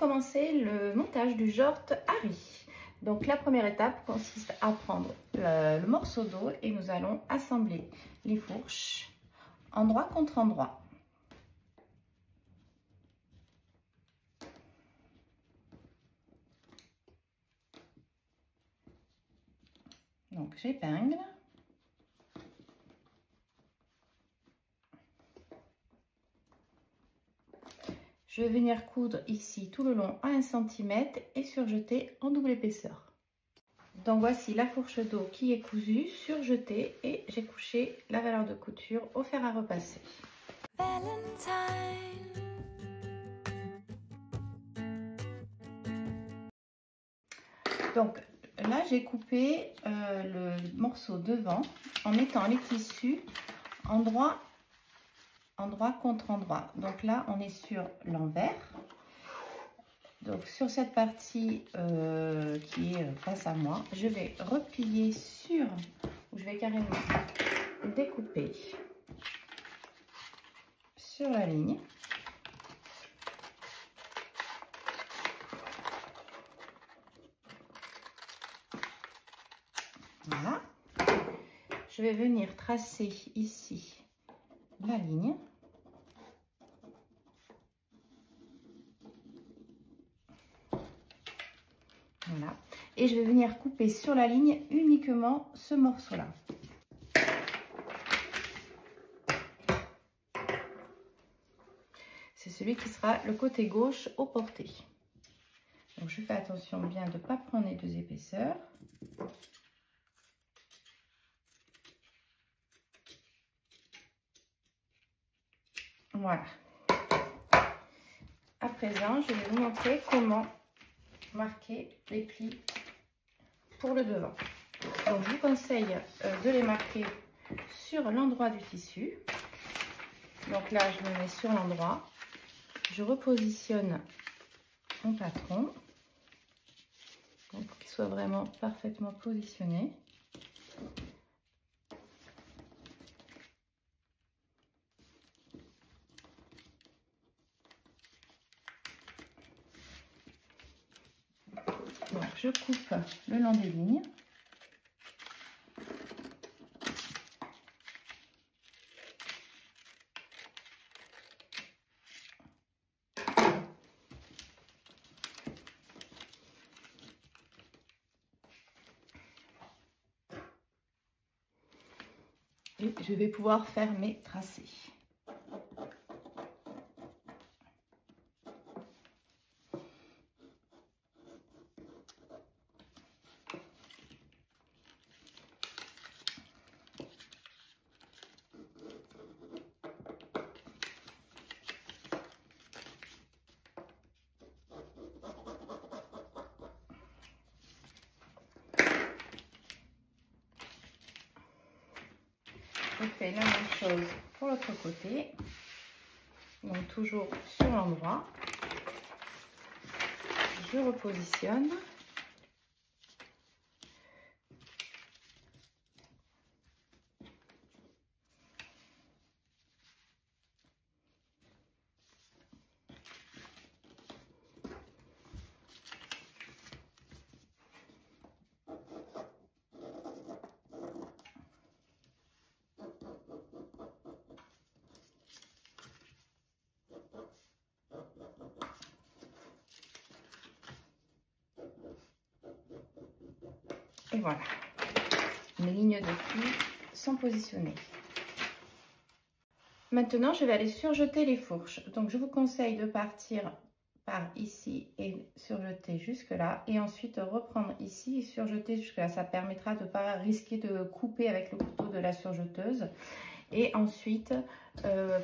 commencer le montage du jort Harry. Donc la première étape consiste à prendre le morceau d'eau et nous allons assembler les fourches endroit contre endroit. Donc j'épingle. Je vais venir coudre ici tout le long à 1 cm et surjeter en double épaisseur. Donc voici la fourche d'eau qui est cousue, surjetée, et j'ai couché la valeur de couture au fer à repasser. Donc là j'ai coupé le morceau devant en mettant les tissus endroit contre endroit. Donc là on est sur l'envers. Donc sur cette partie qui est face à moi, je vais replier sur, je vais carrément découper sur la ligne. Voilà. Je vais venir tracer ici la ligne. Voilà. Et je vais venir couper sur la ligne uniquement ce morceau-là. C'est celui qui sera le côté gauche au porté. Donc je fais attention bien de ne pas prendre les deux épaisseurs. Voilà. À présent, je vais vous montrer comment marquer les plis pour le devant. Donc je vous conseille de les marquer sur l'endroit du tissu. Donc là je me mets sur l'endroit, je repositionne mon patron pour qu'il soit vraiment parfaitement positionné. Donc, je coupe le long des lignes. Et je vais pouvoir faire mes tracés. Je fais la même chose pour l'autre côté, donc toujours sur l'endroit, je repositionne. Et voilà, mes lignes de plis sont positionnées. Maintenant, je vais aller surjeter les fourches. Donc, je vous conseille de partir par ici et surjeter jusque là. Et ensuite, reprendre ici et surjeter jusque là. Ça permettra de ne pas risquer de couper avec le couteau de la surjeteuse. Et ensuite,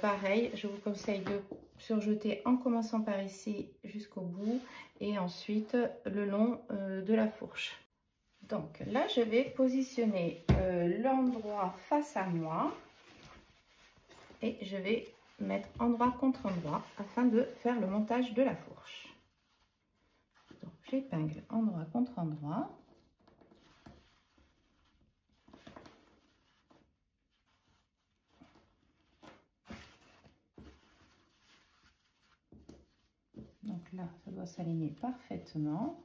pareil, je vous conseille de surjeter en commençant par ici jusqu'au bout. Et ensuite, le long de la fourche. Donc là, je vais positionner l'endroit face à moi et je vais mettre endroit contre endroit afin de faire le montage de la fourche. Donc j'épingle endroit contre endroit. Donc là, là, ça doit s'aligner parfaitement.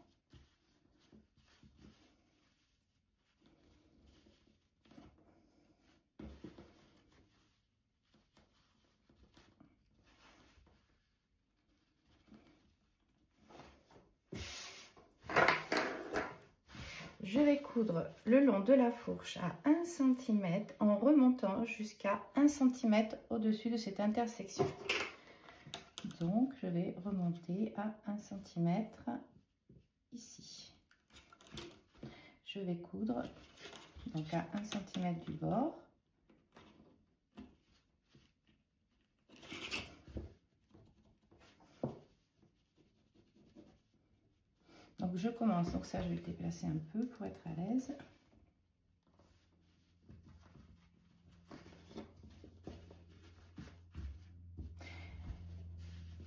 Je vais coudre le long de la fourche à 1 cm en remontant jusqu'à 1 cm au-dessus de cette intersection. Donc, je vais remonter à 1 cm ici. Je vais coudre donc à 1 cm du bord. Donc je commence, donc ça je vais le déplacer un peu pour être à l'aise.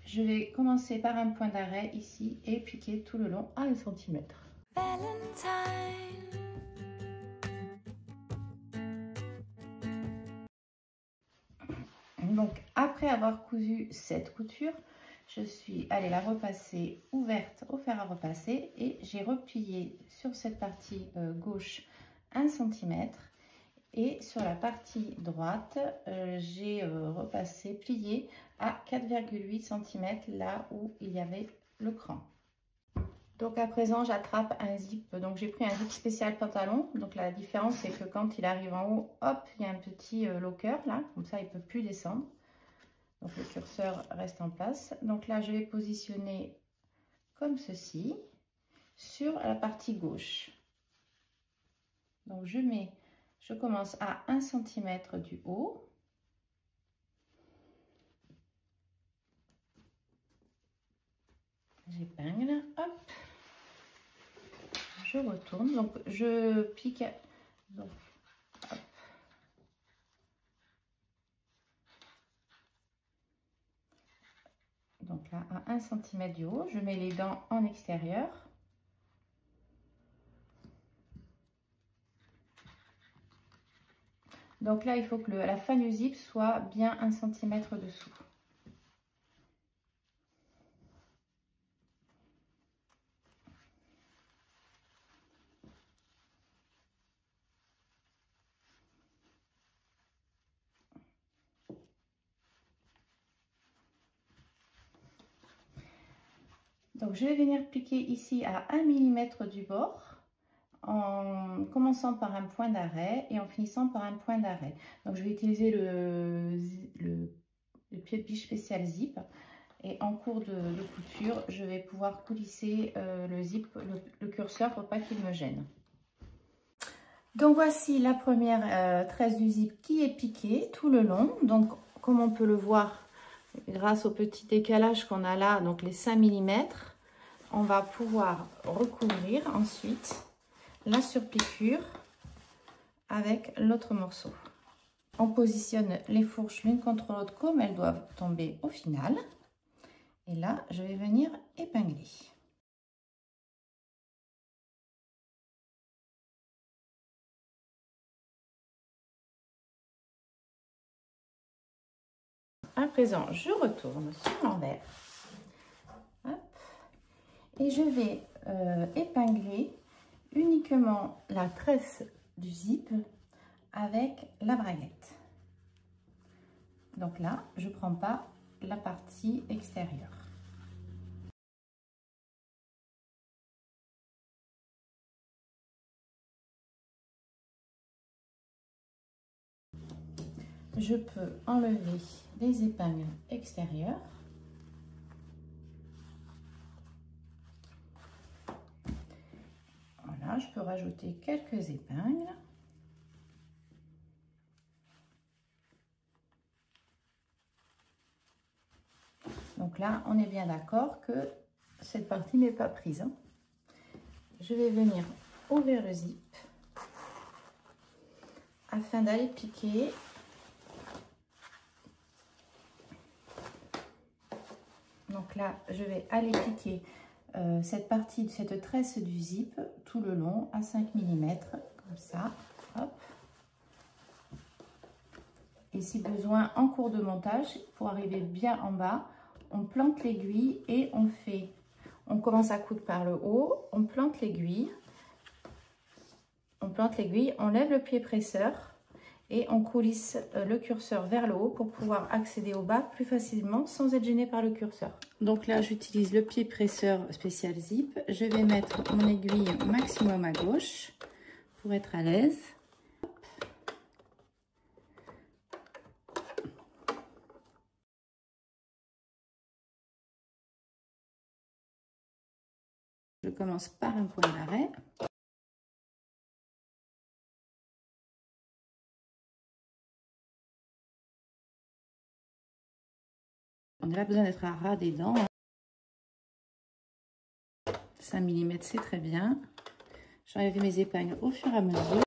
Je vais commencer par un point d'arrêt ici et piquer tout le long à 1 cm. Donc après avoir cousu cette couture, je suis allée la repasser ouverte au fer à repasser et j'ai replié sur cette partie gauche 1 cm et sur la partie droite j'ai repassé plié à 4,8 cm là où il y avait le cran. Donc à présent j'attrape un zip, donc j'ai pris un zip spécial pantalon, donc la différence c'est que quand il arrive en haut, hop, il y a un petit locker là, comme ça il ne peut plus descendre. Donc le curseur reste en place. Donc là, je vais positionner comme ceci sur la partie gauche. Donc je commence à 1 cm du haut. J'épingle, hop. Je retourne. Donc je pique. Donc, hop. Donc là, à 1 cm du haut, je mets les dents en extérieur. Donc là, il faut que la fin du zip soit bien 1 cm dessous. Donc je vais venir piquer ici à 1 mm du bord, en commençant par un point d'arrêt et en finissant par un point d'arrêt. Donc je vais utiliser le pied de biche spécial zip et en cours de couture je vais pouvoir coulisser le zip, le curseur pour pas qu'il me gêne. Donc voici la première tresse du zip qui est piquée tout le long. Donc comme on peut le voir grâce au petit décalage qu'on a là, donc les 5 mm, on va pouvoir recouvrir ensuite la surpiqûre avec l'autre morceau. On positionne les fourches l'une contre l'autre comme elles doivent tomber au final. Et là, je vais venir épingler. À présent, je retourne sur l'envers. Et je vais épingler uniquement la tresse du zip avec la braguette. Donc là, je ne prends pas la partie extérieure. Je peux enlever les épingles extérieures. Voilà, je peux rajouter quelques épingles. Donc là, on est bien d'accord que cette partie n'est pas prise. Je vais venir ouvrir le zip afin d'aller piquer donc là, je vais aller piquer cette partie, cette tresse du zip tout le long à 5 mm, comme ça. Hop. Et si besoin, en cours de montage, pour arriver bien en bas, on plante l'aiguille et on fait On commence à coudre par le haut, on plante l'aiguille. On lève le pied presseur et on coulisse le curseur vers le haut pour pouvoir accéder au bas plus facilement sans être gêné par le curseur. Donc là, j'utilise le pied presseur spécial zip. Je vais mettre mon aiguille maximum à gauche pour être à l'aise. Je commence par un point d'arrêt. On n'a pas besoin d'être à ras des dents. 5 mm, c'est très bien. J'enlève mes épingles au fur et à mesure.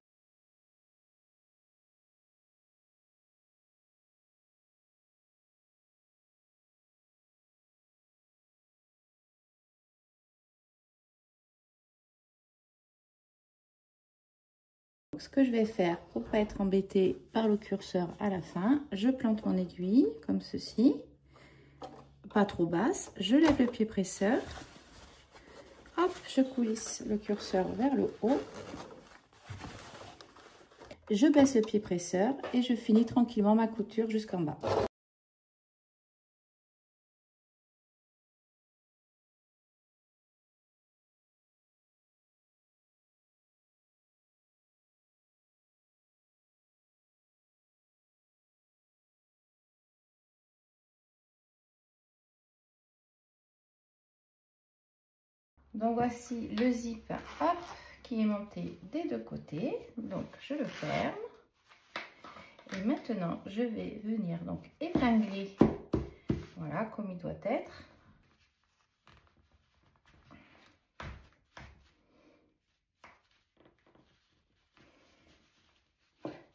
Donc, ce que je vais faire pour ne pas être embêtée par le curseur à la fin, je plante mon aiguille comme ceci, pas trop basse. Je lève le pied presseur. Hop, je coulisse le curseur vers le haut. Je baisse le pied presseur et je finis tranquillement ma couture jusqu'en bas. Donc voici le zip, hop, qui est monté des deux côtés. Donc je le ferme. Et maintenant, je vais venir donc épingler, voilà, comme il doit être.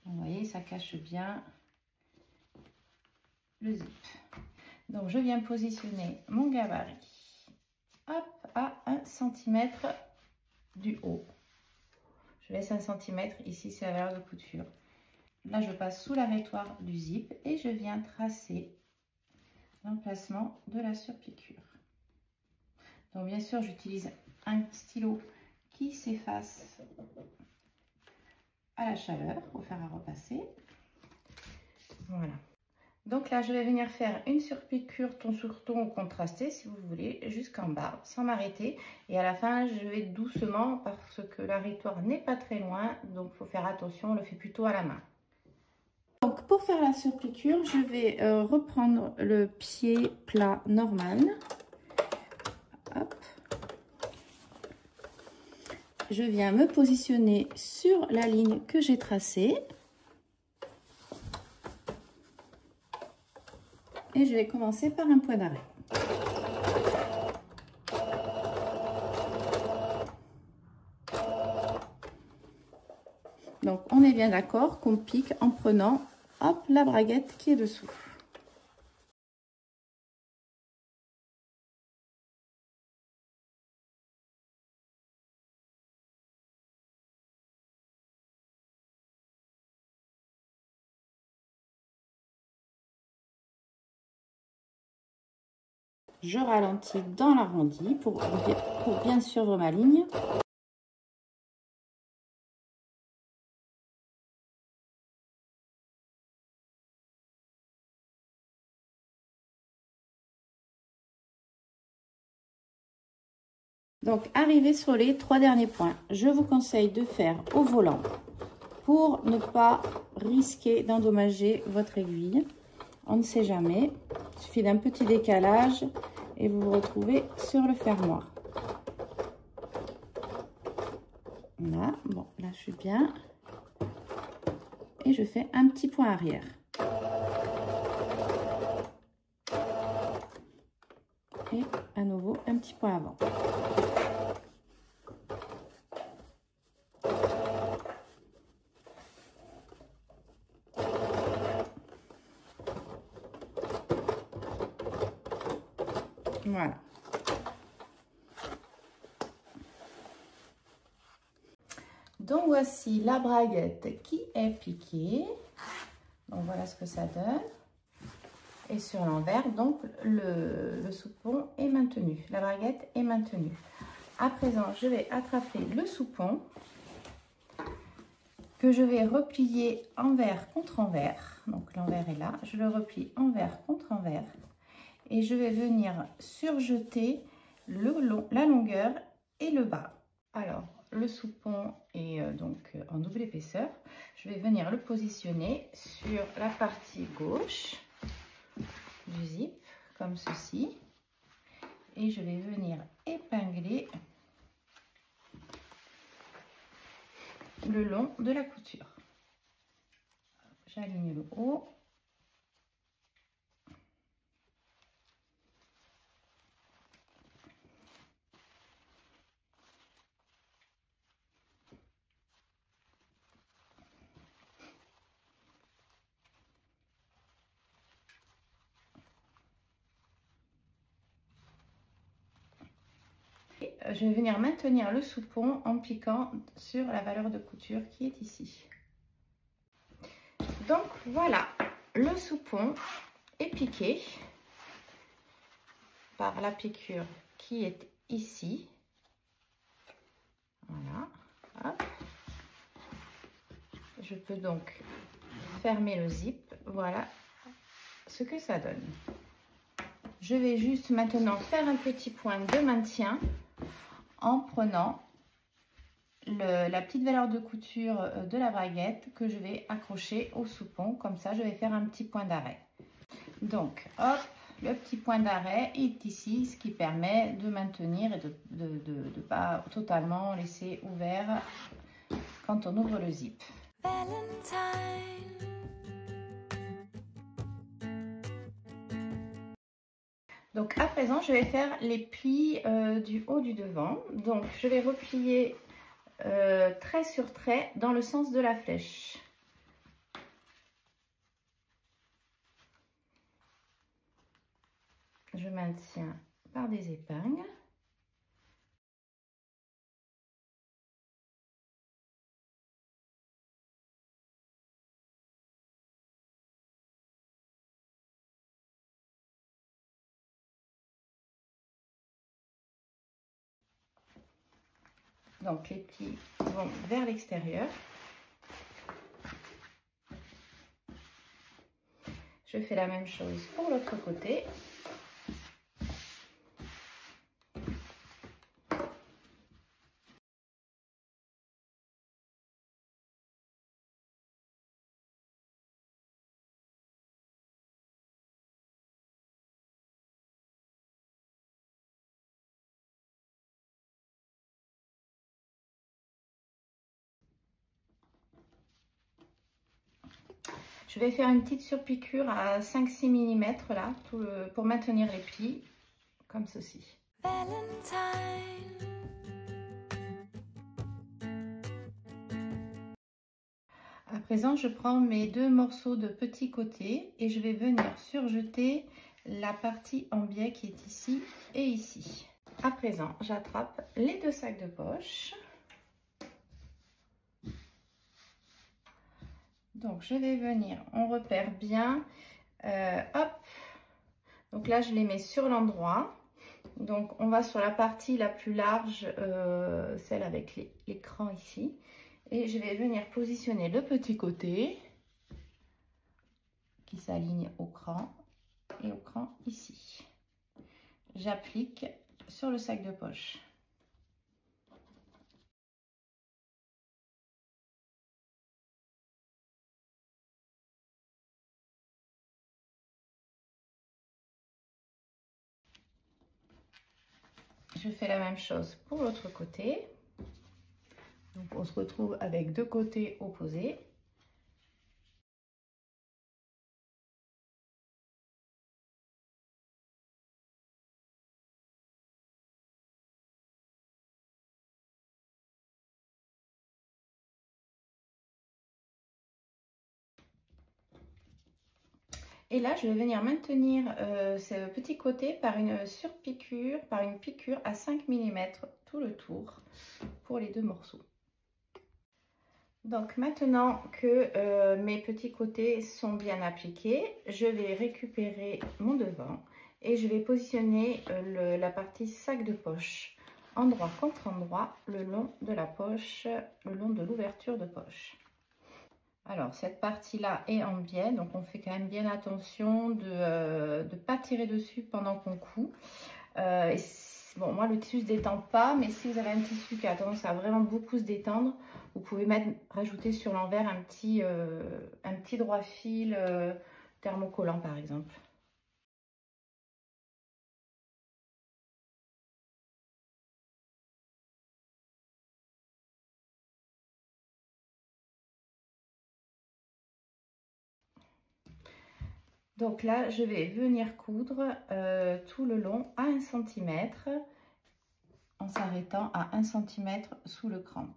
Vous voyez, ça cache bien le zip. Donc je viens positionner mon gabarit, hop, à 1 cm du haut. Je laisse 1 cm, ici c'est la valeur de couture. Là je passe sous l'arrêtoire du zip et je viens tracer l'emplacement de la surpiqûre. Donc bien sûr j'utilise un stylo qui s'efface à la chaleur pour faire à repasser. Voilà. Donc là je vais venir faire une surpiqûre ton sur ton contrasté si vous voulez jusqu'en bas sans m'arrêter, et à la fin je vais doucement parce que l'arrêtoire n'est pas très loin, donc il faut faire attention, on le fait plutôt à la main. Donc pour faire la surpiqûre, je vais reprendre le pied plat normal. Hop. Je viens me positionner sur la ligne que j'ai tracée. Et je vais commencer par un point d'arrêt. Donc on est bien d'accord qu'on pique en prenant, hop, la braguette qui est dessous. Je ralentis dans l'arrondi pour bien suivre ma ligne. Donc, arrivé sur les 3 derniers points, je vous conseille de faire au volant pour ne pas risquer d'endommager votre aiguille. On ne sait jamais, il suffit d'un petit décalage et vous vous retrouvez sur le fermoir. Là, bon, là je suis bien. Et je fais un petit point arrière. Et à nouveau un petit point avant. Voilà. Donc voici la braguette qui est piquée. Donc voilà ce que ça donne. Et sur l'envers, donc le soupon est maintenu, la braguette est maintenue. À présent, je vais attraper le soupon que je vais replier envers contre envers. Donc l'envers est là, je le replie envers contre envers et je vais venir surjeter la longueur et le bas. Alors le soupon est donc en double épaisseur. Je vais venir le positionner sur la partie gauche du zip comme ceci et je vais venir épingler le long de la couture. J'aligne le haut. Et je vais venir maintenir le soupon en piquant sur la valeur de couture qui est ici. Donc voilà, le soupon est piqué par la piqûre qui est ici. Voilà. Hop. Je peux donc fermer le zip. Voilà ce que ça donne. Je vais juste maintenant faire un petit point de maintien en prenant la petite valeur de couture de la braguette que je vais accrocher au soupon. Comme ça, je vais faire un petit point d'arrêt. Donc, hop, le petit point d'arrêt est ici, ce qui permet de maintenir et de ne pas totalement laisser ouvert quand on ouvre le zip. Donc à présent, je vais faire les plis du haut du devant. Donc je vais replier trait sur trait dans le sens de la flèche. Je maintiens par des épingles. Donc les plis vont vers l'extérieur. Je fais la même chose pour l'autre côté. Je vais faire une petite surpiqûre à 5-6 mm là, pour maintenir les plis, comme ceci. À présent, je prends mes deux morceaux de petits côtés et je vais venir surjeter la partie en biais qui est ici et ici. À présent, j'attrape les deux sacs de poche. Donc, je vais venir, on repère bien, hop, donc là, je les mets sur l'endroit. Donc, on va sur la partie la plus large, celle avec l'écran ici. Et je vais venir positionner le petit côté qui s'aligne au cran et au cran ici. J'applique sur le sac de poche. Je fais la même chose pour l'autre côté. Donc on se retrouve avec deux côtés opposés. Et là, je vais venir maintenir ce petit côté par une surpiqûre, par une piqûre à 5 mm tout le tour pour les deux morceaux. Donc maintenant que mes petits côtés sont bien appliqués, je vais récupérer mon devant et je vais positionner la partie sac de poche endroit contre endroit le long de la poche, le long de l'ouverture de poche. Alors cette partie-là est en biais, donc on fait quand même bien attention de ne pas tirer dessus pendant qu'on coud. Bon, moi le tissu se détend pas, mais si vous avez un tissu qui a tendance à vraiment beaucoup se détendre, vous pouvez rajouter sur l'envers un petit droit fil thermocollant par exemple. Donc là, je vais venir coudre tout le long à 1 cm en s'arrêtant à 1 cm sous le cran.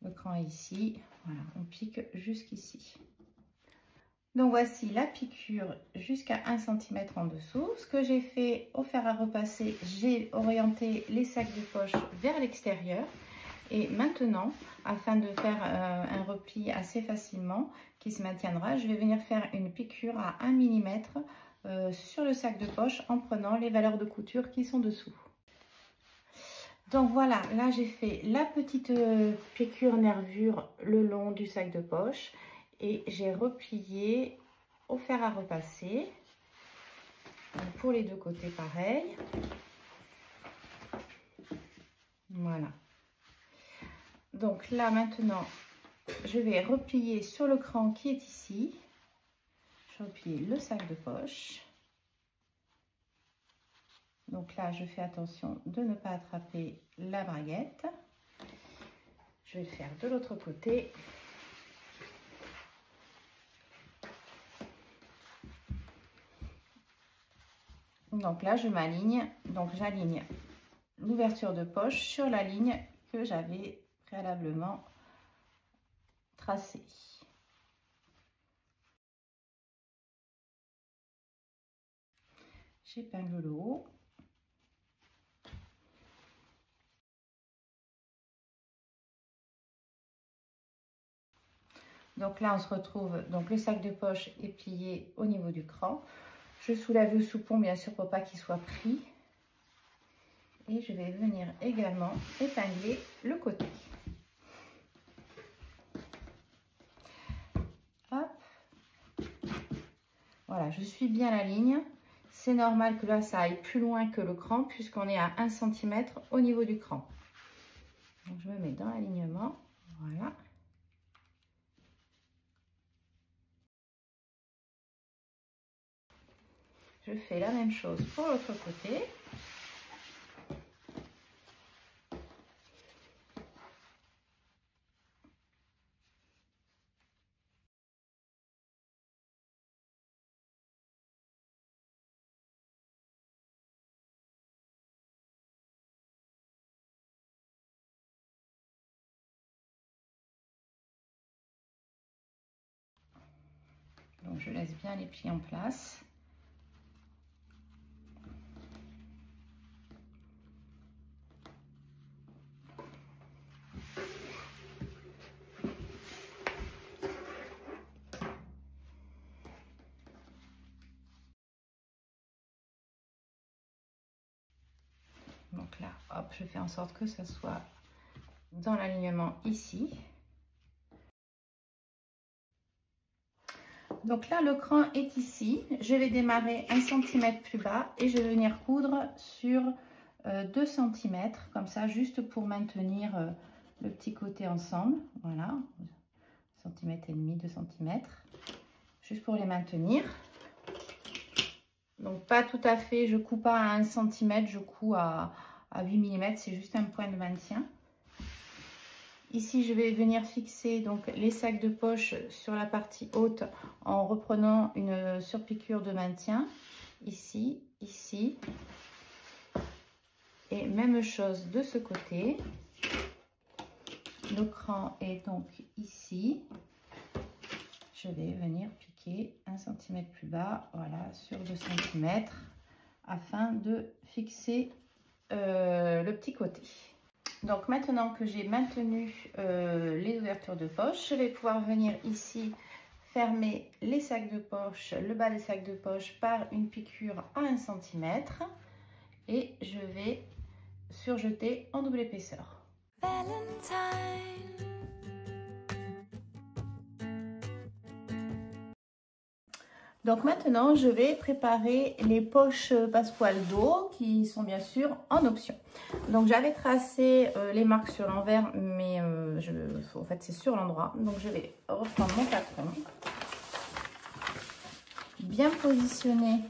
Le cran est ici, voilà, on pique jusqu'ici. Donc voici la piqûre jusqu'à 1 cm en dessous. Ce que j'ai fait au fer à repasser, j'ai orienté les sacs de poche vers l'extérieur. Et maintenant, afin de faire un repli assez facilement qui se maintiendra, je vais venir faire une piqûre à 1 mm sur le sac de poche en prenant les valeurs de couture qui sont dessous. Donc voilà, là j'ai fait la petite piqûre nervure le long du sac de poche et j'ai replié au fer à repasser. Donc pour les deux côtés pareil. Voilà. Donc là maintenant, je vais replier sur le cran qui est ici. Je replie le sac de poche. Donc là, je fais attention de ne pas attraper la braguette. Je vais le faire de l'autre côté. Donc là, je m'aligne. Donc j'aligne l'ouverture de poche sur la ligne que j'avais préalablement tracée. J'épingle le haut. Donc là, on se retrouve, donc le sac de poche est plié au niveau du cran. Je soulève le soupon, bien sûr, pour pas qu'il soit pris. Et je vais venir également épingler le côté. Hop. Voilà, je suis bien la ligne. C'est normal que là, ça aille plus loin que le cran, puisqu'on est à 1 cm au niveau du cran. Donc, je me mets dans l'alignement. Voilà. Je fais la même chose pour l'autre côté. Donc, je laisse bien les plis en place. Donc là, hop, je fais en sorte que ça soit dans l'alignement ici. Donc là, le cran est ici. Je vais démarrer 1 cm plus bas et je vais venir coudre sur 2 cm, comme ça, juste pour maintenir le petit côté ensemble. Voilà, 1,5 cm, 2 cm, juste pour les maintenir. Donc pas tout à fait, je couds pas à 1 cm, je couds à 8 mm, c'est juste un point de maintien. Ici, je vais venir fixer donc les sacs de poche sur la partie haute en reprenant une surpiqûre de maintien. Ici, ici. Et même chose de ce côté. Le cran est donc ici. Je vais venir piquer 1 cm plus bas, voilà, sur 2 cm, afin de fixer le petit côté. Donc maintenant que j'ai maintenu les ouvertures de poche, je vais pouvoir venir ici fermer les sacs de poche, le bas des sacs de poche par une piqûre à 1 cm et je vais surjeter en double épaisseur. Donc maintenant, je vais préparer les poches passepoil dos qui sont bien sûr en option. Donc j'avais tracé les marques sur l'envers, mais en fait c'est sur l'endroit. Donc je vais reprendre mon patron, bien positionner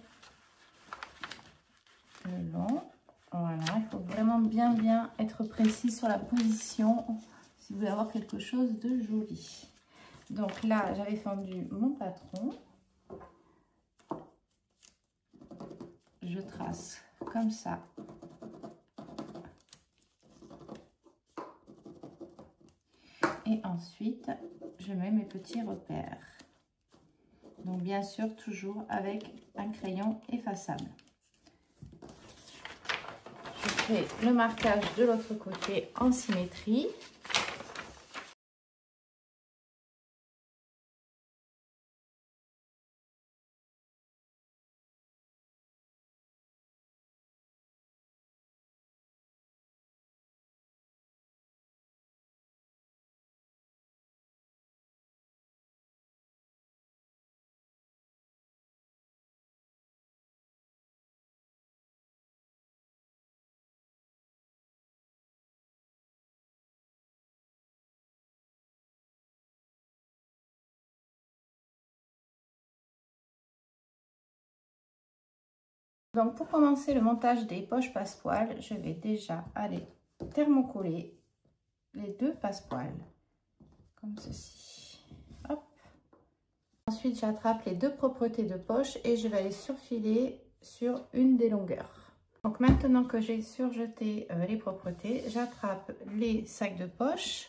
le long. Voilà, il faut vraiment bien être précis sur la position si vous voulez avoir quelque chose de joli. Donc là, j'avais fendu mon patron. Je trace comme ça. Et ensuite, je mets mes petits repères. Donc bien sûr, toujours avec un crayon effaçable. Je fais le marquage de l'autre côté en symétrie. Donc pour commencer le montage des poches passepoil, je vais déjà aller thermocoller les deux passepoils comme ceci. Hop. Ensuite j'attrape les deux propretés de poche et je vais les surfiler sur une des longueurs. Donc maintenant que j'ai surjeté les propretés, j'attrape les sacs de poche.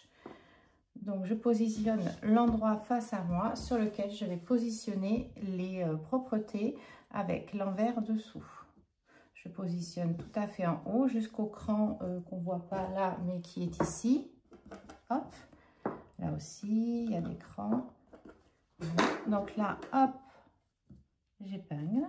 Donc je positionne l'endroit face à moi sur lequel je vais positionner les propretés avec l'envers dessous. Je positionne tout à fait en haut jusqu'au cran qu'on ne voit pas là mais qui est ici. Hop, là aussi il y a des crans. Donc là, hop, j'épingle.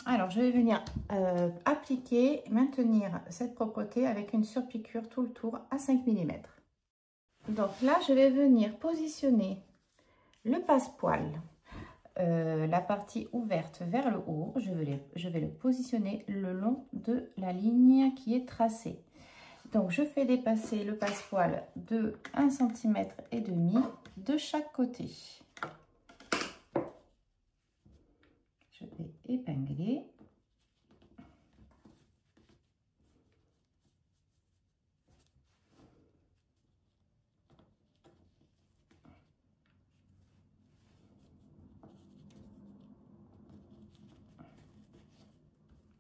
Alors, je vais venir appliquer, maintenir cette propreté avec une surpiqûre tout le tour à 5 mm. Donc là, je vais venir positionner le passepoil, la partie ouverte vers le haut. Je vais le positionner le long de la ligne qui est tracée. Donc, je fais dépasser le passepoil de 1,5 cm de chaque côté. Je vais épingler.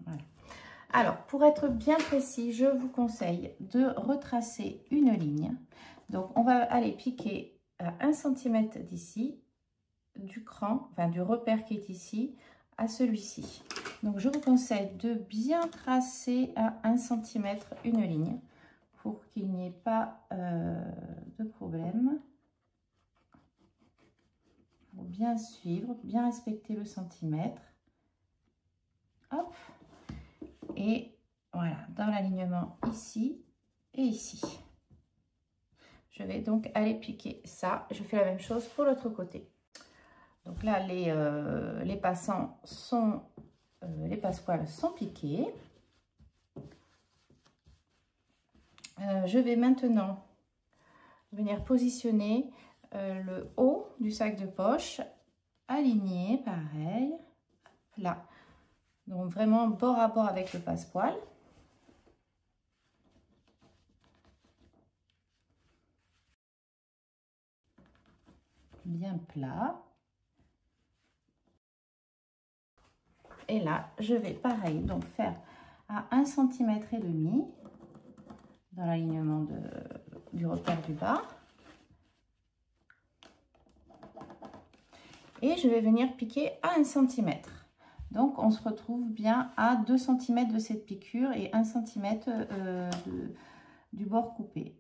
Voilà. Alors, pour être bien précis, je vous conseille de retracer une ligne. Donc, on va aller piquer à 1 cm d'ici, du cran, enfin du repère qui est ici, à celui-ci. Donc, je vous conseille de bien tracer à 1 cm une ligne pour qu'il n'y ait pas de problème. Il faut bien suivre, bien respecter le centimètre. Hop. Et voilà, dans l'alignement ici et ici. Je vais donc aller piquer ça. Je fais la même chose pour l'autre côté. Donc là, les passants sont, les passepoils sont piqués. Je vais maintenant venir positionner le haut du sac de poche, aligné, pareil, là. Donc vraiment bord à bord avec le passepoil. Bien plat. Et là, je vais pareil, donc faire à 1,5 cm dans l'alignement du repère du bas. Et je vais venir piquer à 1 cm. Donc, on se retrouve bien à 2 cm de cette piqûre et 1 cm du bord coupé.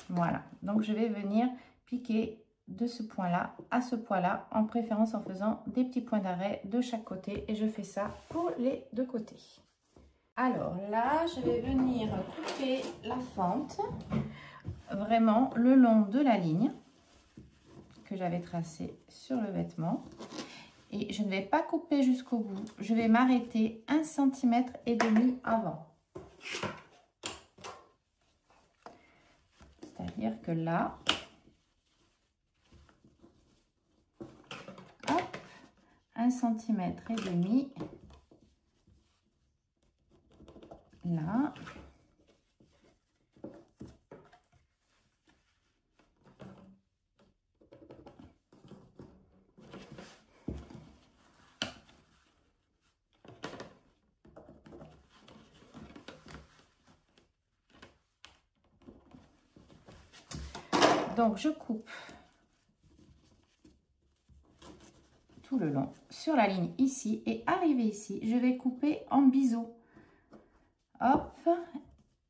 Voilà, donc je vais venir piquer de ce point-là à ce point-là, en préférence en faisant des petits points d'arrêt de chaque côté. Et je fais ça pour les deux côtés. Alors là, je vais venir couper la fente vraiment le long de la ligne que j'avais tracée sur le vêtement. Et je ne vais pas couper jusqu'au bout. Je vais m'arrêter 1,5 cm avant. C'est-à-dire que là, hop, 1,5 cm là. Donc, je coupe tout le long sur la ligne ici et arrivé ici, je vais couper en biseau. Hop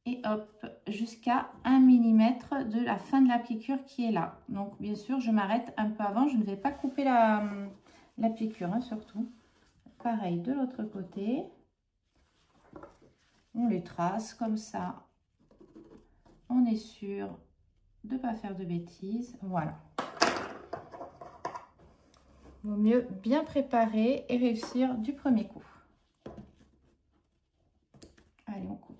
et hop, jusqu'à 1 mm de la fin de la piqûre qui est là. Donc, bien sûr, je m'arrête un peu avant. Je ne vais pas couper la piqûre, hein, surtout. Pareil, de l'autre côté. On les trace comme ça. On est sûr de ne pas faire de bêtises. Voilà. Vaut mieux bien préparer et réussir du premier coup. Allez, on coupe.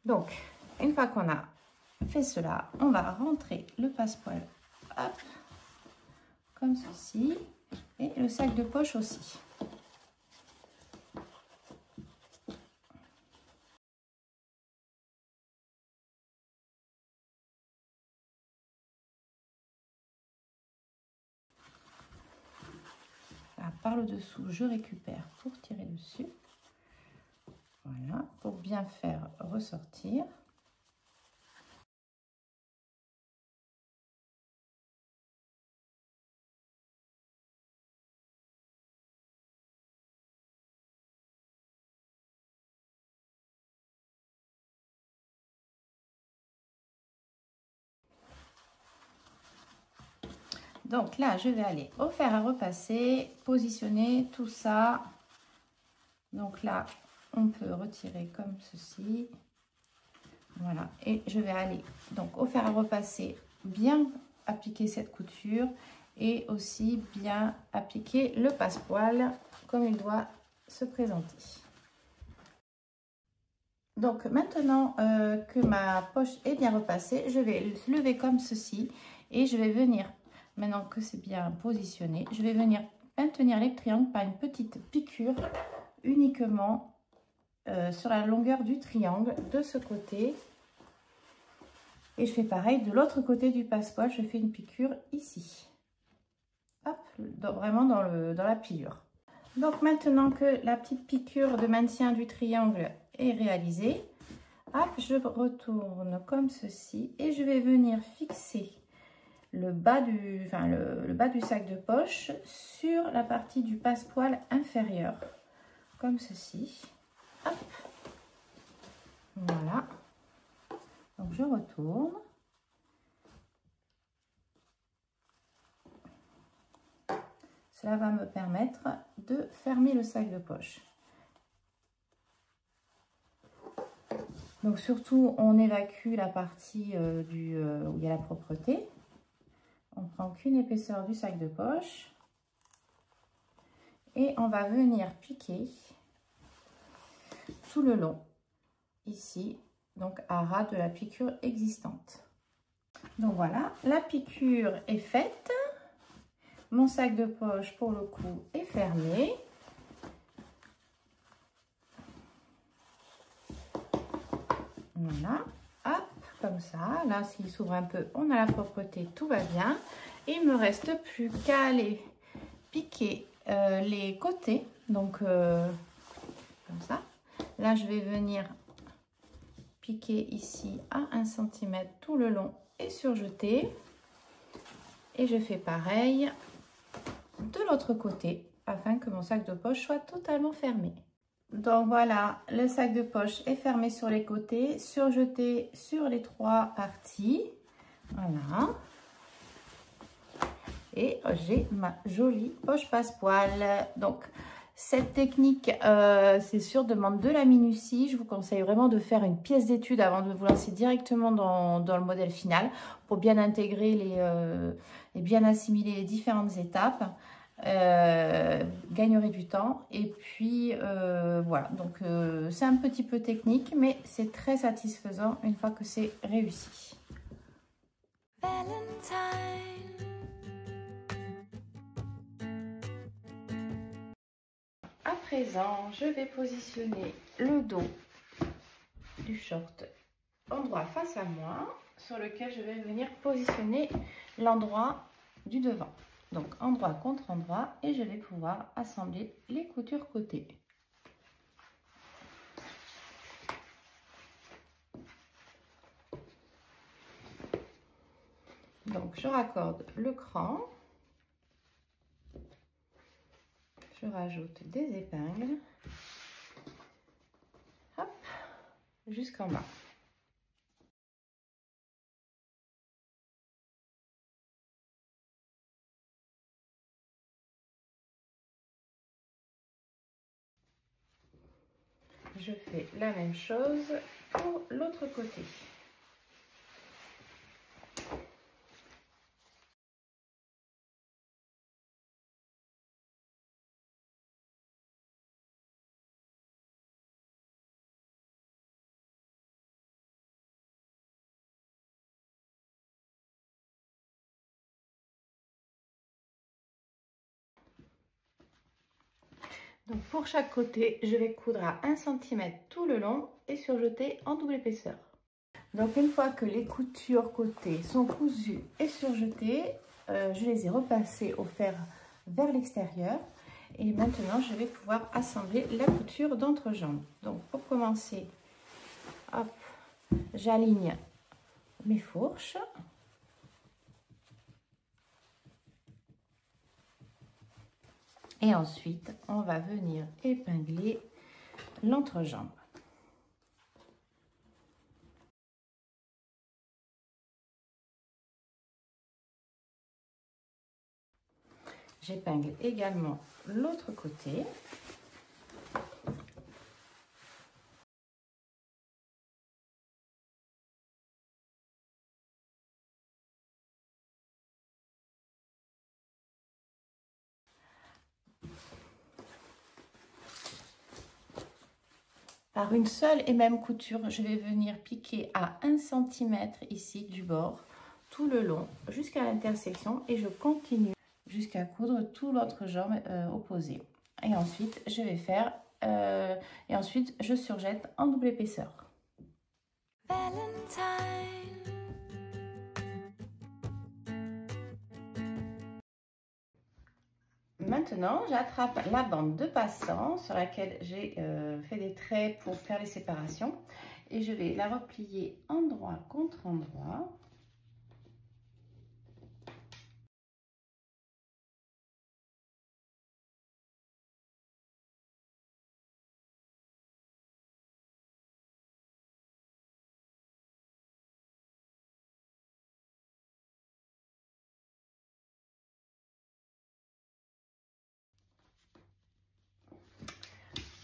Donc, une fois qu'on a fait cela, on va rentrer le passepoil, hop, comme ceci, et le sac de poche aussi. Là, par le dessous, je récupère pour tirer dessus. Voilà, pour bien faire ressortir. Donc là, je vais aller au fer à repasser, positionner tout ça. Donc là, on peut retirer comme ceci. Voilà, et je vais aller donc au fer à repasser, bien appliquer cette couture et aussi bien appliquer le passepoil comme il doit se présenter. Donc maintenant que ma poche est bien repassée, je vais lever comme ceci et je vais venir, maintenant que c'est bien positionné, je vais venir maintenir les triangles par une petite piqûre uniquement sur la longueur du triangle de ce côté. Et je fais pareil de l'autre côté du passepoil, je fais une piqûre ici. Hop, vraiment dans la pliure. Donc maintenant que la petite piqûre de maintien du triangle est réalisée, hop, je retourne comme ceci et je vais venir fixer le bas du sac de poche sur la partie du passepoil inférieur, comme ceci. Hop. Voilà. Donc je retourne. Cela va me permettre de fermer le sac de poche. Donc surtout, on évacue la partie où il y a la propreté. On prend qu'une épaisseur du sac de poche. Et on va venir piquer tout le long, ici, donc à ras de la piqûre existante. Donc voilà, la piqûre est faite. Mon sac de poche, pour le coup, est fermé. Voilà, hop, comme ça. Là, s'il s'ouvre un peu, on a la propreté, tout va bien. Et il me reste plus qu'à aller piquer les côtés. Donc, comme ça. Là, je vais venir piquer ici à 1 cm tout le long et surjeter. Et je fais pareil de l'autre côté afin que mon sac de poche soit totalement fermé. Donc voilà, le sac de poche est fermé sur les côtés, surjeté sur les 3 parties. Voilà. Et j'ai ma jolie poche passepoil. Donc cette technique, c'est sûr, demande de la minutie. Je vous conseille vraiment de faire une pièce d'étude avant de vous lancer directement dans le modèle final pour bien intégrer et bien assimiler les différentes étapes. Gagnerez du temps. Et puis voilà, donc c'est un petit peu technique, mais c'est très satisfaisant une fois que c'est réussi. À présent, je vais positionner le dos du short endroit face à moi, sur lequel je vais venir positionner l'endroit du devant. Donc endroit contre endroit, et je vais pouvoir assembler les coutures côté. Donc je raccorde le cran. Je rajoute des épingles, hop, jusqu'en bas. Je fais la même chose pour l'autre côté. Donc pour chaque côté, je vais coudre à 1 cm tout le long et surjeter en double épaisseur. Donc une fois que les coutures côté sont cousues et surjetées, je les ai repassées au fer vers l'extérieur. Et maintenant, je vais pouvoir assembler la couture d'entrejambe. Donc pour commencer, hop, j'aligne mes fourches. Et ensuite, on va venir épingler l'entrejambe. J'épingle également l'autre côté. Par une seule et même couture, je vais venir piquer à 1 cm ici du bord, tout le long, jusqu'à l'intersection, et je continue jusqu'à coudre tout l'autre jambe opposée. Et ensuite, je vais faire, et ensuite je surjette en double épaisseur. Maintenant, j'attrape la bande de passant sur laquelle j'ai fait des traits pour faire les séparations, et je vais la replier endroit contre endroit.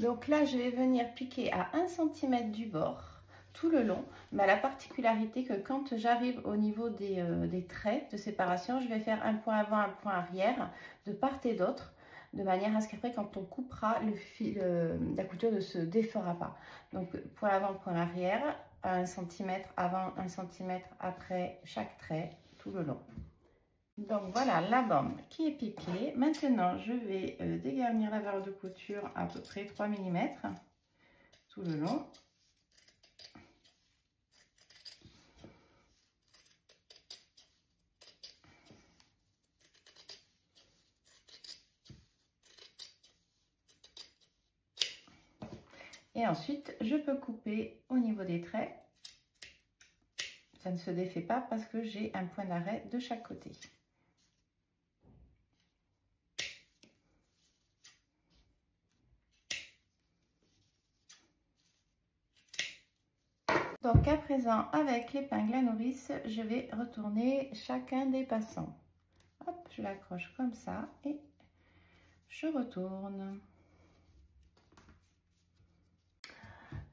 Donc là, je vais venir piquer à 1 cm du bord tout le long, mais la particularité que quand j'arrive au niveau des traits de séparation, je vais faire un point avant, un point arrière de part et d'autre, de manière à ce qu'après, quand on coupera, la couture ne se défera pas. Donc, point avant, point arrière, à 1 cm avant, 1 cm après chaque trait, tout le long. Donc voilà la bande qui est piquée. Maintenant, je vais dégarnir la barre de couture à peu près 3 mm tout le long. Et ensuite, je peux couper au niveau des traits. Ça ne se défait pas parce que j'ai un point d'arrêt de chaque côté. Donc à présent, avec l'épingle à nourrice, je vais retourner chacun des passants. Hop, je l'accroche comme ça et je retourne.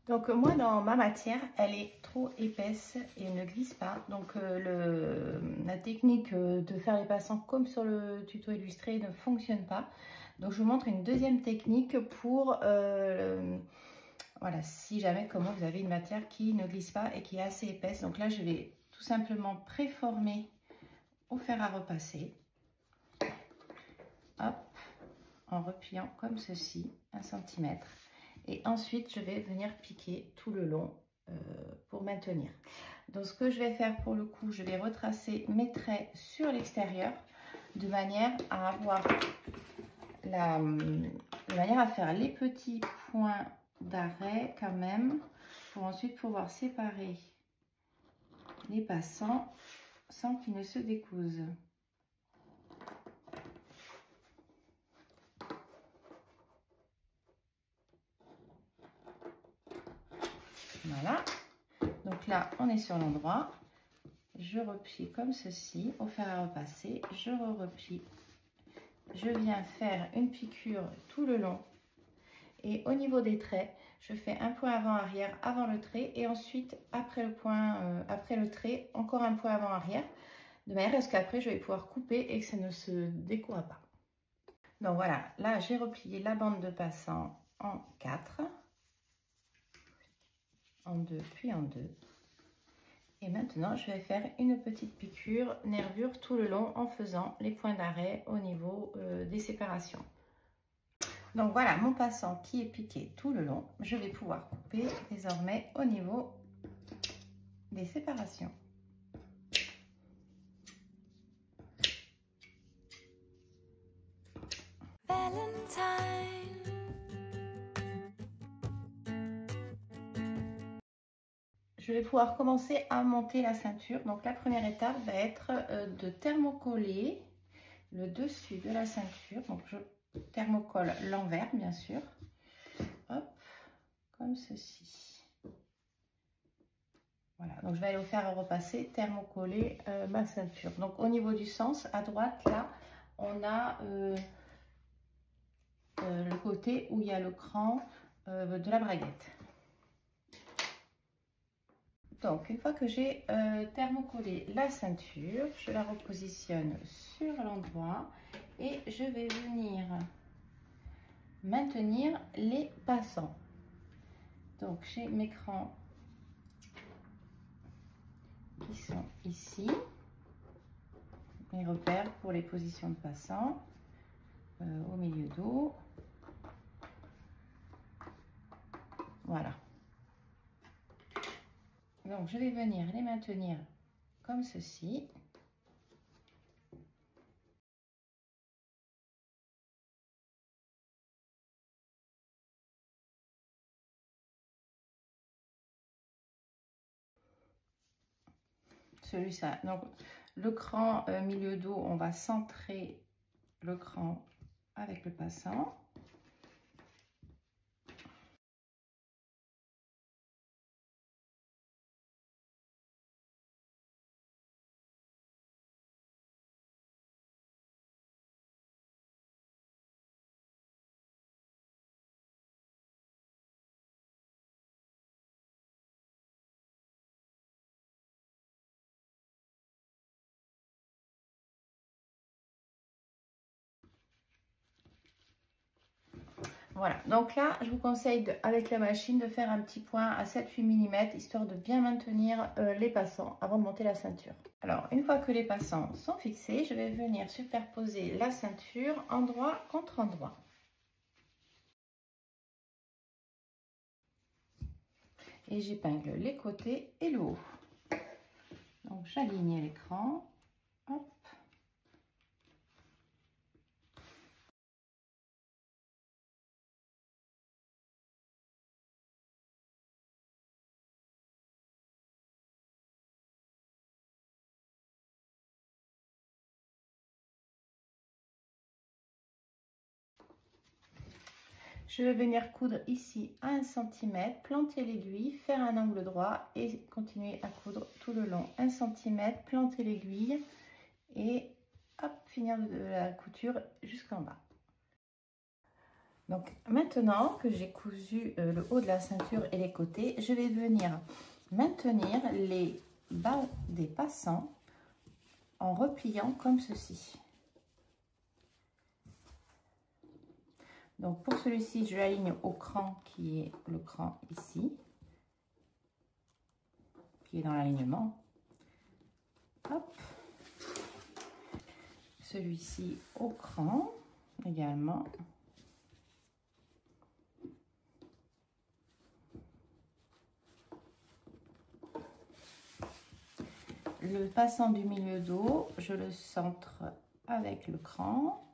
Donc moi, dans ma matière, elle est trop épaisse et ne glisse pas. Donc la technique de faire les passants comme sur le tuto illustré ne fonctionne pas. Donc je vous montre une deuxième technique pour, voilà, si jamais comment vous avez une matière qui ne glisse pas et qui est assez épaisse. Donc là, je vais tout simplement préformer au fer à repasser. Hop, en repliant comme ceci, 1 cm. Et ensuite, je vais venir piquer tout le long pour maintenir. Donc, ce que je vais faire pour le coup, je vais retracer mes traits sur l'extérieur de manière à avoir de manière à faire les petits points d'arrêt quand même pour ensuite pouvoir séparer les passants sans qu'ils ne se décousent. Voilà, donc là on est sur l'endroit, je replie comme ceci au fer à repasser, je replie, je viens faire une piqûre tout le long et au niveau des traits, je fais un point avant arrière avant le trait et ensuite après le point, après le trait, encore un point avant arrière, de manière à ce qu'après je vais pouvoir couper et que ça ne se découvre pas. Donc voilà, là j'ai replié la bande de passant en 4. En 2 puis en 2 et maintenant je vais faire une petite piqûre nervure tout le long en faisant les points d'arrêt au niveau des séparations. Donc voilà mon passant qui est piqué tout le long. Je vais pouvoir couper désormais au niveau des séparations. Je vais pouvoir commencer à monter la ceinture. Donc la première étape va être de thermocoller le dessus de la ceinture. Donc je thermocolle l'envers bien sûr. Hop, comme ceci. Voilà, donc je vais aller au fer à repasser, thermocoller ma ceinture. Donc au niveau du sens, à droite là, on a le côté où il y a le cran de la braguette. Donc, une fois que j'ai thermocollé la ceinture, je la repositionne sur l'endroit et je vais venir maintenir les passants. Donc, j'ai mes crans qui sont ici, mes repères pour les positions de passants au milieu dos. Voilà. Donc, je vais venir les maintenir comme ceci. Celui-ci, donc le cran milieu dos, on va centrer le cran avec le passant. Voilà, donc là, je vous conseille avec la machine de faire un petit point à 7-8 mm, histoire de bien maintenir les passants avant de monter la ceinture. Alors, une fois que les passants sont fixés, je vais venir superposer la ceinture endroit contre endroit. Et j'épingle les côtés et le haut. Donc, j'aligne l'écran. Hop. Je vais venir coudre ici à 1 cm, planter l'aiguille, faire un angle droit et continuer à coudre tout le long. 1 cm, planter l'aiguille et hop, finir de la couture jusqu'en bas. Donc maintenant que j'ai cousu le haut de la ceinture et les côtés, je vais venir maintenir les bas des passants en repliant comme ceci. Donc pour celui-ci, je l'aligne au cran qui est le cran ici, qui est dans l'alignement. Hop. Celui-ci au cran également. Le passant du milieu dos, je le centre avec le cran.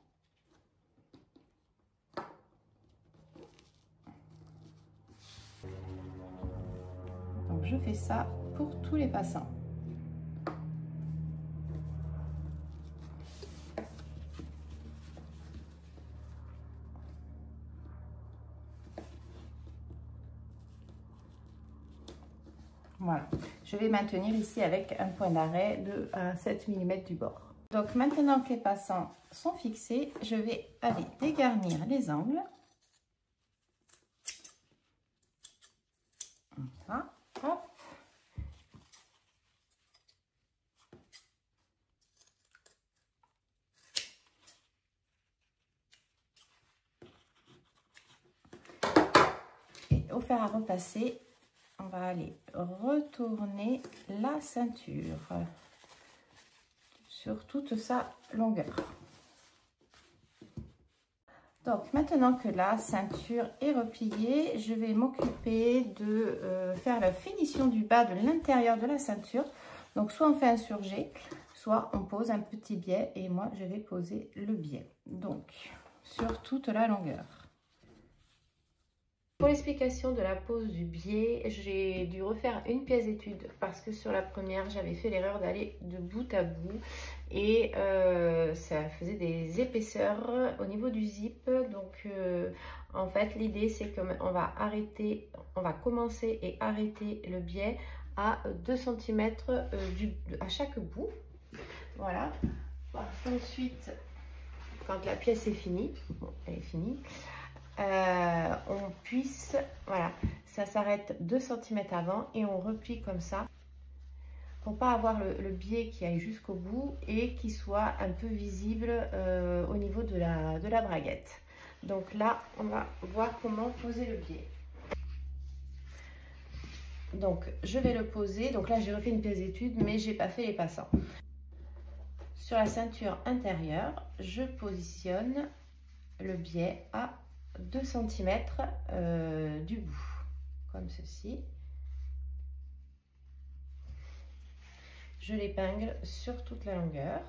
Donc je fais ça pour tous les passants. Voilà, je vais maintenir ici avec un point d'arrêt de 7 mm du bord. Donc maintenant que les passants sont fixés, je vais aller dégarnir les angles. Voilà, hop. Et au fer à repasser, on va aller retourner la ceinture sur toute sa longueur. Donc maintenant que la ceinture est repliée, je vais m'occuper de faire la finition du bas de l'intérieur de la ceinture. Donc soit on fait un surjet, soit on pose un petit biais et moi je vais poser le biais. Donc sur toute la longueur. Pour l'explication de la pose du biais, j'ai dû refaire une pièce d'étude parce que sur la première, j'avais fait l'erreur d'aller de bout à bout et ça faisait des épaisseurs au niveau du zip. Donc en fait, l'idée c'est qu'on va arrêter, on va commencer et arrêter le biais à 2 cm à chaque bout. Voilà. Ensuite, quand la pièce est finie, bon, elle est finie. On puisse, voilà, ça s'arrête 2 cm avant et on replie comme ça pour pas avoir le biais qui aille jusqu'au bout et qui soit un peu visible au niveau de la braguette. Donc là, on va voir comment poser le biais. Donc je vais le poser, donc là j'ai refait une pièce d'étude mais j'ai pas fait les passants. Sur la ceinture intérieure, je positionne le biais à 2 cm du bout, comme ceci. Je l'épingle sur toute la longueur.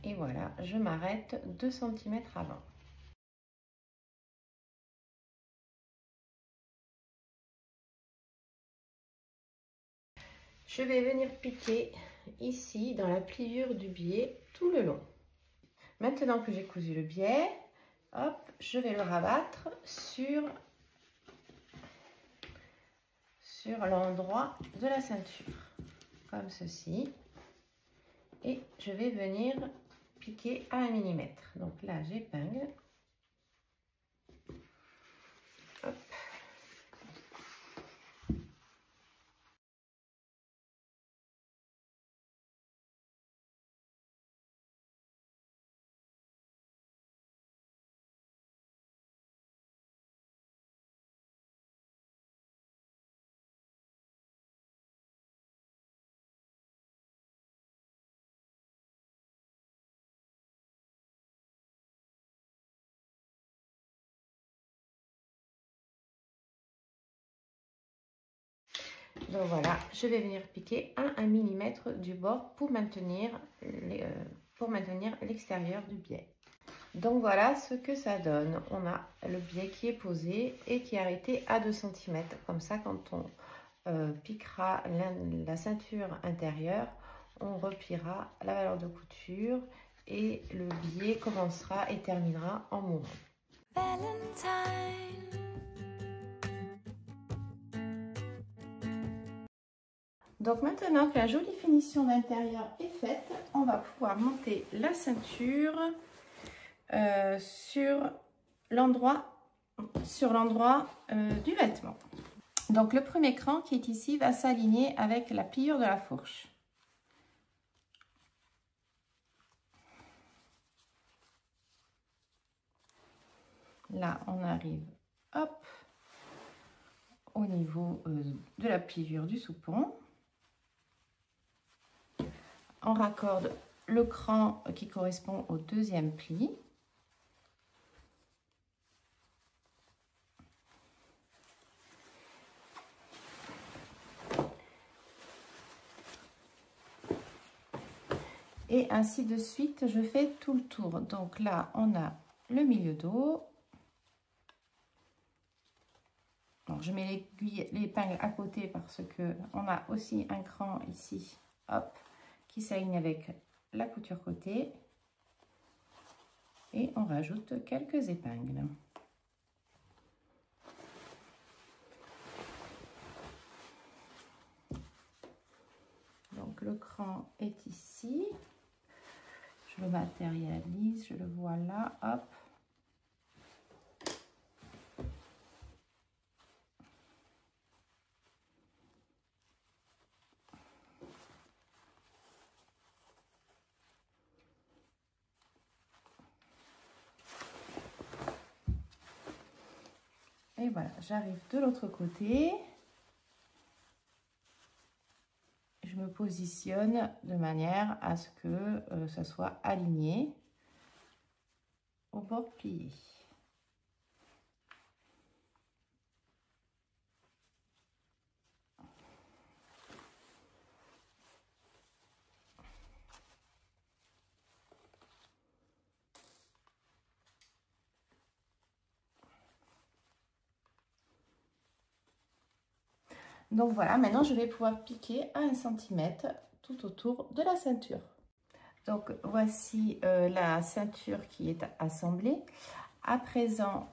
Et voilà, je m'arrête 2 cm avant. Je vais venir piquer ici dans la pliure du biais tout le long. Maintenant que j'ai cousu le biais, hop, je vais le rabattre sur l'endroit de la ceinture. comme ceci. Et je vais venir piquer à 1 mm. Donc là, j'épingle. Hop. Donc voilà, je vais venir piquer à 1 mm du bord pour maintenir l'extérieur du biais. Donc voilà ce que ça donne. On a le biais qui est posé et qui est arrêté à 2 cm. Comme ça, quand on piquera la ceinture intérieure, on repliera la valeur de couture et le biais commencera et terminera en mourant. Donc maintenant que la jolie finition d'intérieur est faite, on va pouvoir monter la ceinture sur l'endroit du vêtement. Donc le premier cran qui est ici va s'aligner avec la pliure de la fourche. Là, on arrive, hop, au niveau de la pliure du soupon. On raccorde le cran qui correspond au deuxième pli. Et ainsi de suite, je fais tout le tour. Donc là, on a le milieu dos. Donc, je mets l'épingle à côté parce que on a aussi un cran ici, hop, qui s'aligne avec la couture côté. Et on rajoute quelques épingles. Donc le cran est ici. Je le matérialise, je le vois là, hop. Et voilà, j'arrive de l'autre côté. Je me positionne de manière à ce que ça soit aligné au bord plié. Donc voilà, maintenant je vais pouvoir piquer à 1 cm tout autour de la ceinture. Donc voici la ceinture qui est assemblée. À présent,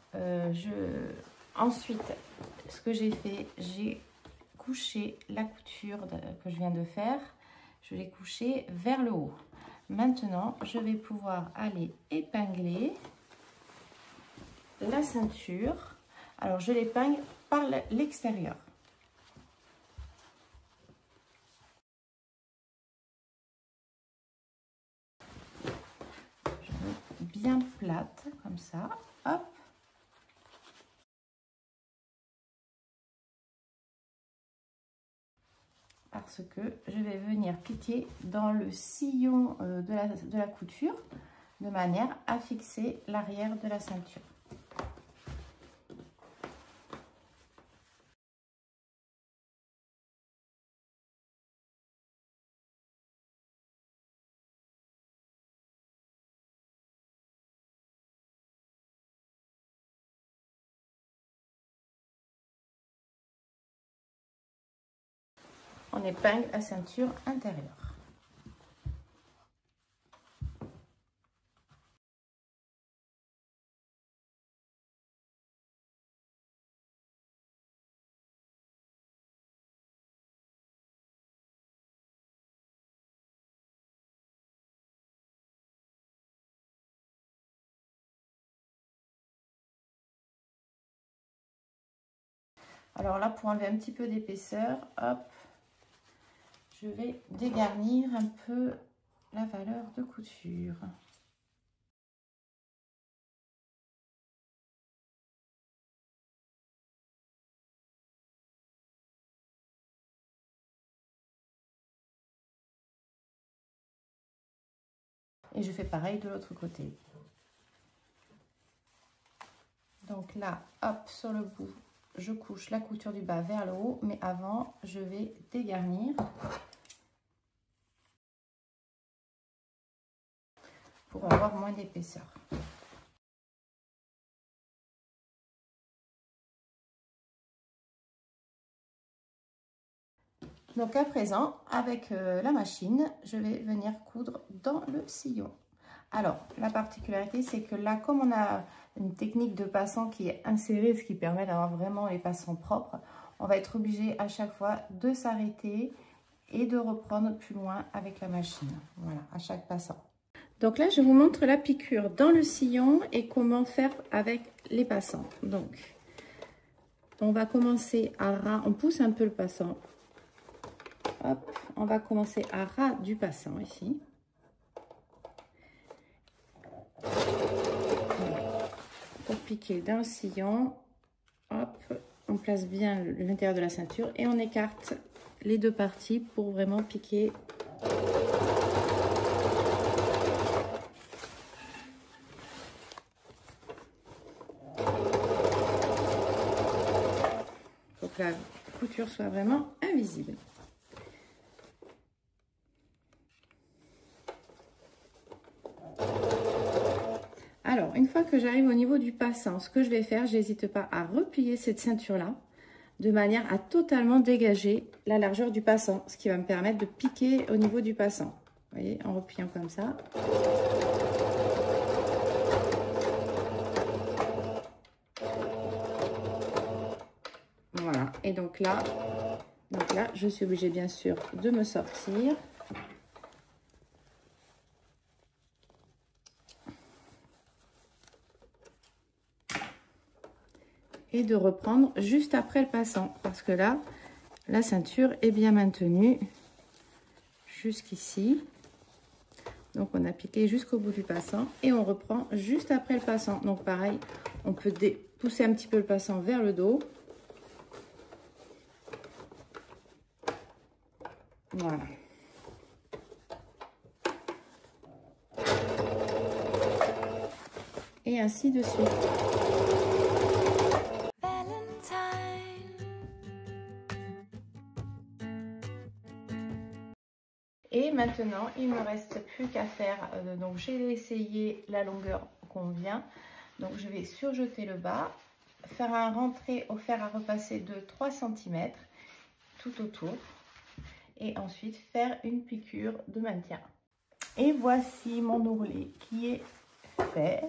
ensuite, ce que j'ai fait, j'ai couché la couture que je viens de faire. Je l'ai couchée vers le haut. Maintenant, je vais pouvoir aller épingler la ceinture. Alors, je l'épingle par l'extérieur. Je mets bien plate, comme ça. Hop. Parce que je vais venir piquer dans le sillon de la couture de manière à fixer l'arrière de la ceinture. On épingle la ceinture intérieure. Alors là, pour enlever un petit peu d'épaisseur, hop, je vais dégarnir un peu la valeur de couture. Et je fais pareil de l'autre côté. Donc là, hop, sur le bout, je couche la couture du bas vers le haut, mais avant, je vais dégarnir pour avoir moins d'épaisseur. Donc à présent, avec la machine, je vais venir coudre dans le sillon. Alors, la particularité, c'est que là, comme on a une technique de passant qui est insérée, ce qui permet d'avoir vraiment les passants propres, on va être obligé à chaque fois de s'arrêter et de reprendre plus loin avec la machine. Voilà, à chaque passant. Donc là, je vous montre la piqûre dans le sillon et comment faire avec les passants. Donc, on va commencer à ras, on pousse un peu le passant. Hop, on va commencer à ras du passant ici. Pour piquer dans le sillon, hop, on place bien l'intérieur de la ceinture et on écarte les deux parties pour vraiment piquer. Pour que la couture soit vraiment invisible. Alors, une fois que j'arrive au niveau du passant, ce que je vais faire, j'hésite pas à replier cette ceinture-là de manière à totalement dégager la largeur du passant, ce qui va me permettre de piquer au niveau du passant. Vous voyez, en repliant comme ça. Voilà, et donc là, je suis obligée bien sûr de me sortir. Et de reprendre juste après le passant, parce que là, la ceinture est bien maintenue jusqu'ici. Donc, on a piqué jusqu'au bout du passant et on reprend juste après le passant. Donc, pareil, on peut pousser un petit peu le passant vers le dos. Voilà. Et ainsi de suite. Et maintenant, il ne me reste plus qu'à faire, donc j'ai essayé la longueur convient. Donc je vais surjeter le bas, faire un rentré au fer à repasser de 3 cm tout autour. Et ensuite faire une piqûre de maintien. Et voici mon ourlet qui est fait.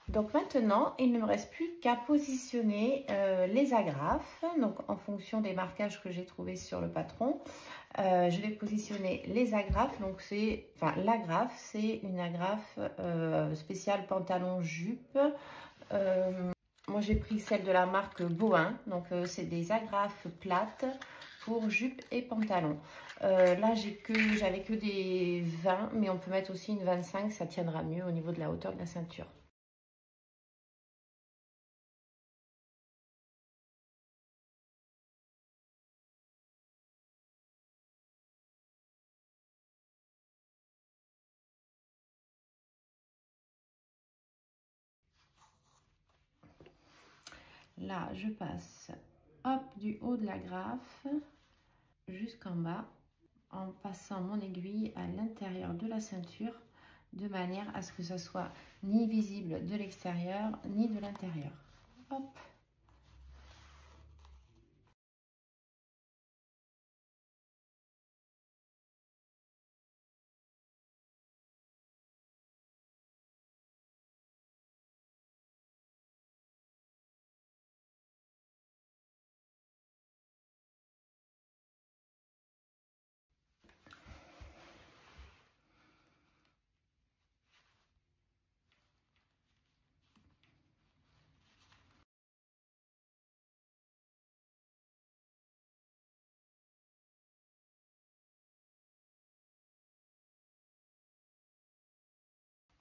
Donc maintenant, il ne me reste plus qu'à positionner les agrafes. Donc en fonction des marquages que j'ai trouvés sur le patron, je vais positionner les agrafes. Donc c'est, enfin l'agrafe, c'est une agrafe spéciale pantalon jupe. Moi j'ai pris celle de la marque Bohin. Donc c'est des agrafes plates pour jupe et pantalon. Là j'avais que des 20, mais on peut mettre aussi une 25, ça tiendra mieux au niveau de la hauteur de la ceinture. Là, je passe hop du haut de la grafe jusqu'en bas en passant mon aiguille à l'intérieur de la ceinture de manière à ce que ça soit ni visible de l'extérieur ni de l'intérieur. Hop.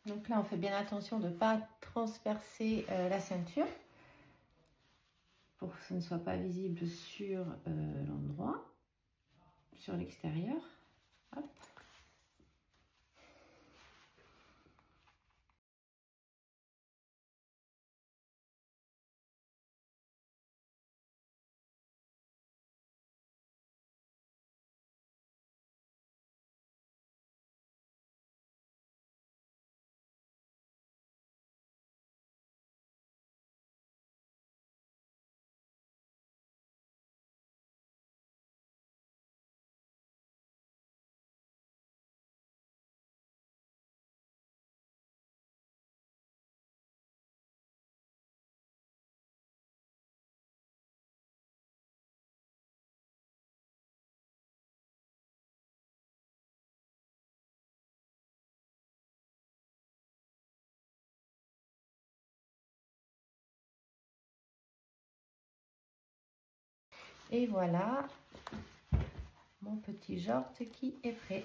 Donc là, on fait bien attention de ne pas transpercer la ceinture pour que ce ne soit pas visible sur l'endroit, sur l'extérieur. Hop. Et voilà mon petit jort qui est prêt.